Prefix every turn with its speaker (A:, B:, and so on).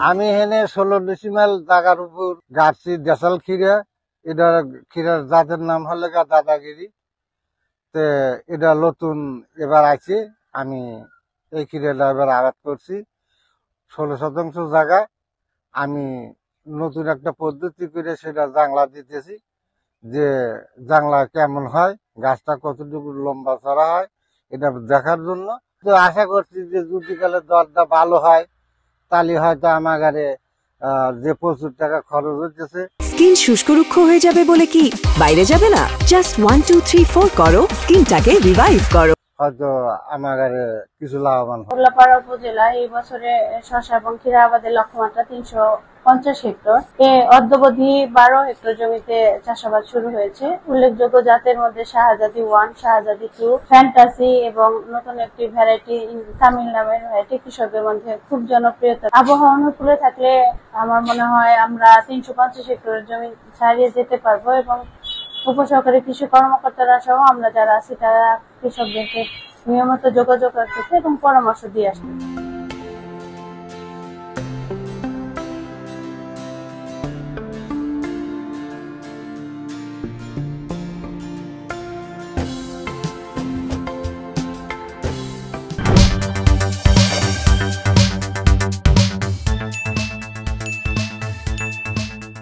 A: আমি এখানে 16 ডিসিমাল জায়গার উপর গাছছি দেশাল খিরা। এটা খিরার জাতের নাম হলে দাদাগিরি। তে এটা নতুন এবার আছে। আমি এই খিরাটা এবার আবাদ করছি 16 শতাংশ জায়গায়। আমি নতুন একটা পদ্ধতি করে সেটা জাংলা দিতেছি, যে জাংলা কেমন হয়, গাছটা কতটুকু লম্বা চড়া হয়, এটা দেখার জন্য। তো আশা করছি যে যদি কালে দরটা ভালো হয় তাহলে হয়তো আমার যে প্রচুর টাকা খরচ হচ্ছে।
B: স্কিন শুষ্ক রুক্ষ হয়ে যাবে বলে কি বাইরে যাবে না? জাস্ট 1 2 3 4 করো, স্কিনটাকে রিভাইভ করো।
A: হয়তো আমার কিছু লাভবান হবে।
C: উল্লাপাড়া উপজেলায় এই বছরে শসা এবং ক্ষীরা আবাদের লক্ষ্যমাত্রা 350 হেক্টর। অদ্যাবধি 12 হেক্টর জমিতে চাষাবাদ শুরু হয়েছে। উল্লেখযোগ্য জাতের মধ্যে শাহজাদি 1, শাহজাদি 2, ফ্যান্টাসি এবং নতুন একটি ভ্যারাইটি তামিল নামের ভ্যারাইটি কৃষকদের মধ্যে খুব জনপ্রিয়তা। আবহাওয়া অনুকূলে থাকলে আমার মনে হয় আমরা 350 হেক্টরের জমি ছাড়িয়ে যেতে পারবো, এবং উপসহকারী কৃষি কর্মকর্তারা সহ আমরা যারা আছি তারা কৃষকদেরকে নিয়মিত যোগাযোগ রাখতেছে এবং পরামর্শ দিয়ে আসতেছে।